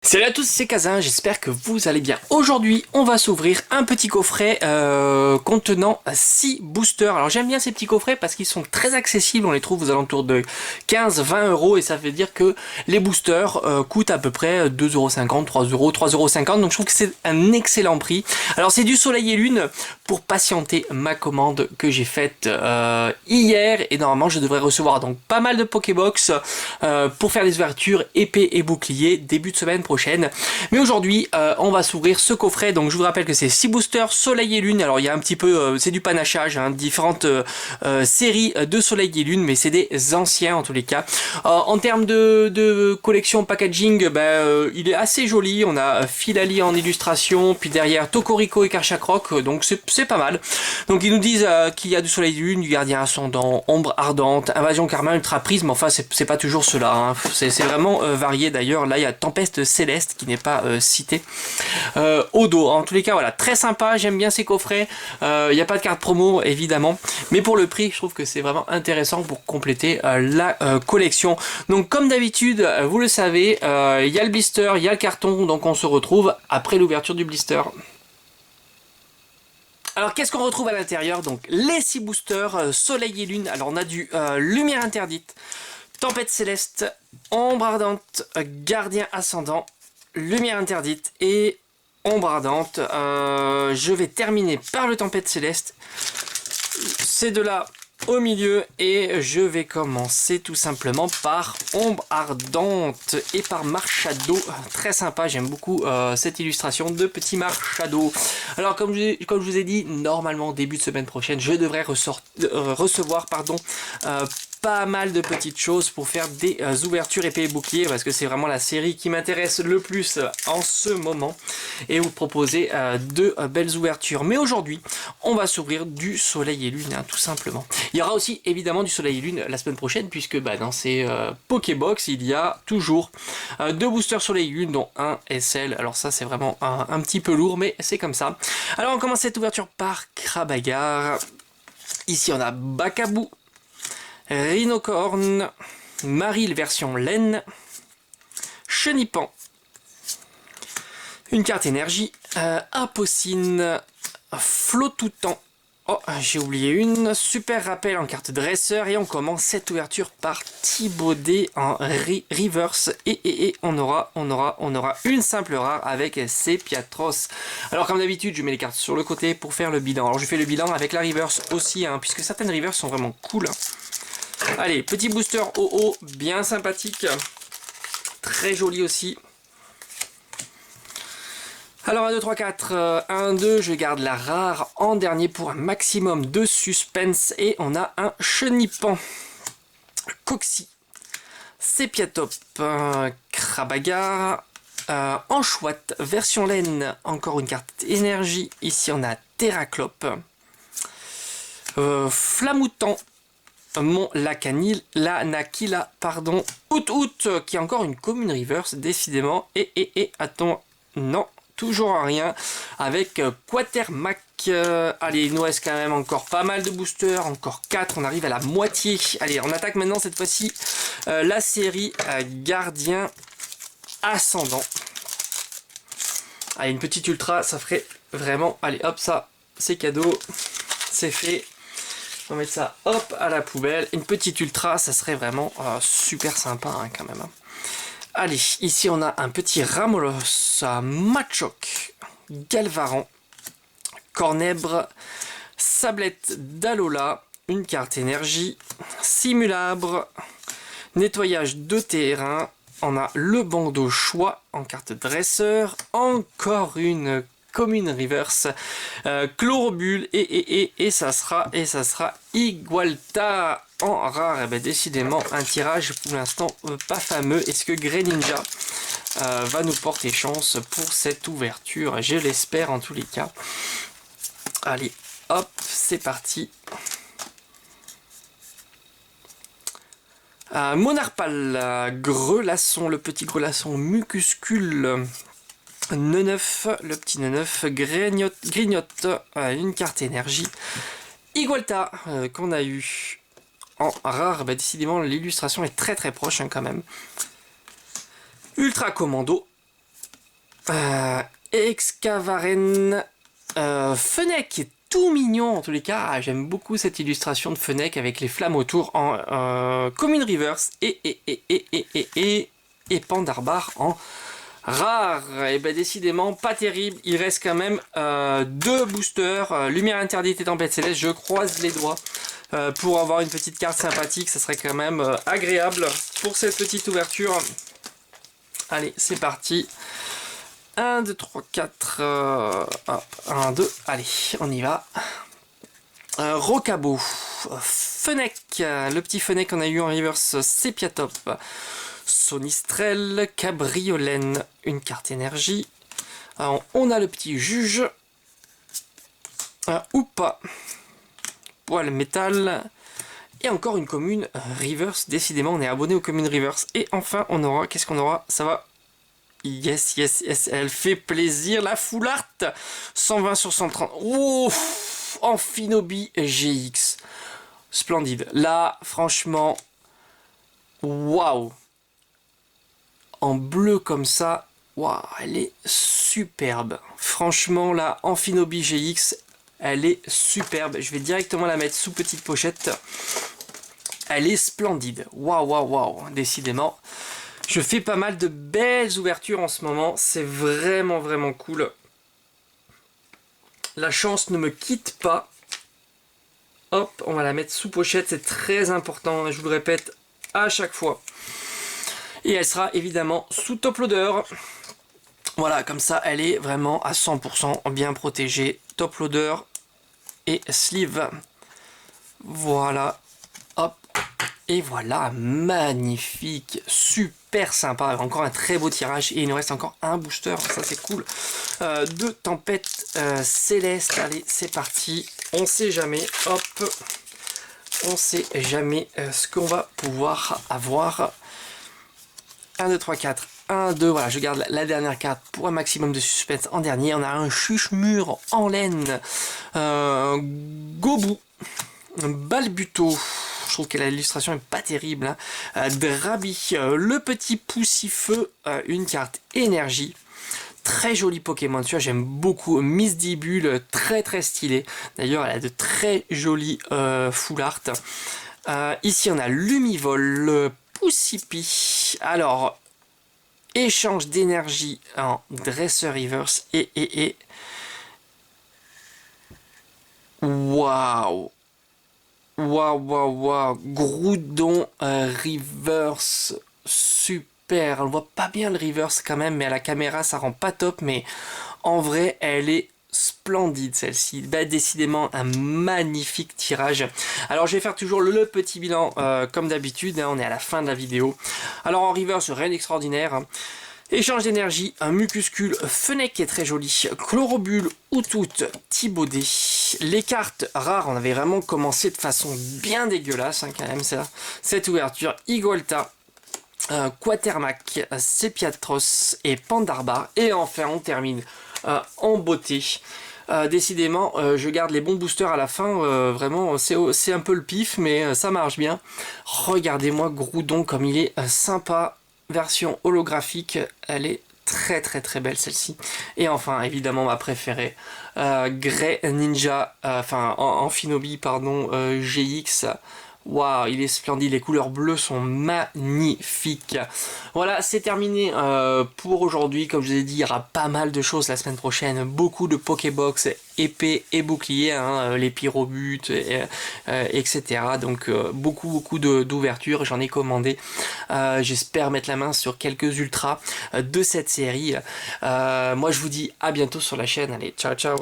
Salut à tous, c'est Kazin, j'espère que vous allez bien. Aujourd'hui, on va s'ouvrir un petit coffret contenant 6 boosters. Alors j'aime bien ces petits coffrets parce qu'ils sont très accessibles, on les trouve aux alentours de 15-20 euros et ça veut dire que les boosters coûtent à peu près 2,50 €, 3 euros, 3,50 €, donc je trouve que c'est un excellent prix. Alors c'est du Soleil et Lune pour patienter ma commande que j'ai faite hier et normalement je devrais recevoir donc pas mal de Pokébox pour faire des ouvertures épée et bouclier début de semaine prochaine. Mais aujourd'hui, on va s'ouvrir ce coffret. Donc je vous rappelle que c'est 6 boosters Soleil et Lune. Alors il y a un petit peu, c'est du panachage, hein, différentes séries de Soleil et Lune, mais c'est des anciens en tous les cas. En termes de collection packaging, il est assez joli. On a Filali en illustration, puis derrière Tokorico et Karchakroc, donc c'est pas mal. Donc ils nous disent qu'il y a du Soleil et Lune, du Gardien Ascendant, Ombre Ardente, Invasion Karma, Ultra Prisme. Enfin c'est pas toujours cela, hein. C'est vraiment varié d'ailleurs. Là il y a Tempête Céleste qui n'est pas cité au dos. En tous les cas, voilà, très sympa, j'aime bien ces coffrets. Il n'y a pas de carte promo évidemment, mais pour le prix, je trouve que c'est vraiment intéressant pour compléter la collection. Donc comme d'habitude, vous le savez, il y a le blister, il y a le carton, donc on se retrouve après l'ouverture du blister. Alors qu'est-ce qu'on retrouve à l'intérieur? Donc les 6 boosters Soleil et Lune. Alors on a du Lumière Interdite, Tempête Céleste, Ombre Ardente, Gardien Ascendant, Lumière Interdite et Ombre Ardente. Je vais terminer par le Tempête Céleste. Ces deux-là au milieu et je vais commencer tout simplement par Ombre Ardente et par Marshado. Très sympa, j'aime beaucoup cette illustration de petit Marshado. Alors comme je vous ai dit, normalement début de semaine prochaine, je devrais recevoir pas mal de petites choses pour faire des ouvertures épée et bouclier parce que c'est vraiment la série qui m'intéresse le plus en ce moment et vous proposer de belles ouvertures. Mais aujourd'hui, on va s'ouvrir du Soleil et Lune, hein, tout simplement. Il y aura aussi évidemment du Soleil et Lune la semaine prochaine puisque dans ces Pokébox, il y a toujours 2 boosters Soleil et Lune dont un SL. Alors ça, c'est vraiment un petit peu lourd, mais c'est comme ça. Alors on commence cette ouverture par Krabagar. Ici, on a Bakabou, Rhinocorn, Maril version laine, Chenipan, une carte énergie, Apocine, Flotoutan. Oh, j'ai oublié une. Super rappel en carte dresseur. Et on commence cette ouverture par Thibaudet en reverse. Et on aura une simple rare avec Sepiatros. Alors comme d'habitude, je mets les cartes sur le côté pour faire le bilan. Alors je fais le bilan avec la reverse aussi, hein, puisque certaines reverse sont vraiment cool. Allez, petit booster OO, bien sympathique. Très joli aussi. Alors 1, 2, 3, 4, 1, 2, je garde la rare en dernier pour un maximum de suspense. Et on a un Chenipan, Coxy, Sepiatop, Krabagar, Anchouette, version laine, encore une carte énergie. Ici on a Terraclope, Flamoutant, mon Lanakila, pardon, Out, qui est encore une commune reverse, décidément. Et attends, non, toujours rien, avec Quatermac. Allez, il nous reste quand même encore pas mal de boosters, encore 4, on arrive à la moitié. Allez, on attaque maintenant cette fois-ci la série Gardien Ascendant. Allez, une petite ultra, ça ferait vraiment, allez hop, ça, c'est cadeau, c'est fait. On va mettre ça, hop, à la poubelle. Une petite ultra, ça serait vraiment super sympa, hein, quand même. Allez, ici on a un petit Ramolos, Machoc, Galvaran, Cornèbre, Sablette d'Alola, une carte énergie, Simulabre, nettoyage de terrain. On a le bandeau choix en carte dresseur, encore une commune reverse, Chlorobule et ça sera Igualta en rare. Et décidément un tirage pour l'instant pas fameux. Est-ce que Greninja va nous porter chance pour cette ouverture? Je l'espère en tous les cas. Allez, hop, c'est parti. Monarpal, Grelasson, le petit Grelasson Mucuscule, Neneuf, le petit Neneuf, Grignote, une carte énergie, Igualta, qu'on a eu en rare. Décidément l'illustration est très proche, hein, quand même. Ultra Commando, Excavaren Fennec qui est tout mignon en tous les cas. Ah, j'aime beaucoup cette illustration de Fennec avec les flammes autour en commune reverse et Pandarbar en rare. Et ben décidément pas terrible. Il reste quand même 2 boosters. Lumière interdite et tempête céleste. Je croise les doigts pour avoir une petite carte sympathique. Ça serait quand même agréable pour cette petite ouverture. Allez, c'est parti. 1, 2, 3, 4, 1, 2, allez, on y va. Rocabo, Fennec, le petit Fennec qu'on a eu en reverse, Sepiatop, Sonistrel, Cabriolène, une carte énergie. Alors, on a le petit Juge, Oupa, Poil Métal, et encore une commune reverse. Décidément, on est abonné aux communes reverse. Et enfin, on aura, qu'est-ce qu'on aura? Ça va. Yes, yes, yes, elle fait plaisir, la full art 120 sur 130. Oh, Amphinobi GX. Splendide. Là, franchement, waouh. En bleu comme ça, waouh, elle est superbe. Franchement, là, Amphinobi GX, elle est superbe. Je vais directement la mettre sous petite pochette. Elle est splendide. Waouh, waouh, waouh. Décidément. Je fais pas mal de belles ouvertures en ce moment, c'est vraiment vraiment cool. La chance ne me quitte pas. Hop, on va la mettre sous pochette, c'est très important, je vous le répète à chaque fois. Et elle sera évidemment sous top loader. Voilà, comme ça elle est vraiment à 100% bien protégée. Top loader et sleeve. Voilà, hop. Et voilà, magnifique, super sympa, encore un très beau tirage et il nous reste encore un booster, ça c'est cool. 2 tempêtes célestes, allez c'est parti, on sait jamais, hop, on sait jamais ce qu'on va pouvoir avoir. 1, 2, 3, 4, 1, 2, voilà, je garde la dernière carte pour un maximum de suspense en dernier. On a un Chuchemur en laine, Gobu, Balbuto. Je trouve que l'illustration est pas terrible. Hein. Drabi, le petit poussifeu, une carte énergie. Très joli Pokémon, tu vois, j'aime beaucoup. Misdibule, très très stylé. D'ailleurs, elle a de très jolis full art. Ici, on a Lumivol, Poussipi. Alors, échange d'énergie en Dresseur Reverse et waouh. Waouh, waouh, waouh, Groudon reverse, super, on voit pas bien le reverse quand même, mais à la caméra ça rend pas top, mais en vrai elle est splendide celle-ci. Bah, décidément un magnifique tirage. Alors je vais faire toujours le petit bilan comme d'habitude, hein, on est à la fin de la vidéo. Alors en reverse, rien d'extraordinaire. Hein. Échange d'énergie, un Mucuscule, Fennec qui est très joli, Chlorobule, Outout, Thibaudet. Les cartes rares, on avait vraiment commencé de façon bien dégueulasse, hein, quand même, ça. Cette ouverture, Igolta, Quatermac, Sepiatros et Pandarbar. Et enfin, on termine en beauté. Décidément, je garde les bons boosters à la fin, vraiment, c'est un peu le pif, mais ça marche bien. Regardez-moi Groudon comme il est sympa. Version holographique, elle est très très très belle celle-ci. Et enfin évidemment ma préférée, Grey Ninja, enfin Amphinobi pardon, GX. Waouh, il est splendide, les couleurs bleues sont magnifiques. Voilà, c'est terminé pour aujourd'hui. Comme je vous ai dit, il y aura pas mal de choses la semaine prochaine. Beaucoup de Pokébox, épée et bouclier, hein, les pyrobutes, etc. Donc beaucoup d'ouvertures. J'en ai commandé. J'espère mettre la main sur quelques ultras de cette série. Moi, je vous dis à bientôt sur la chaîne. Allez, ciao, ciao.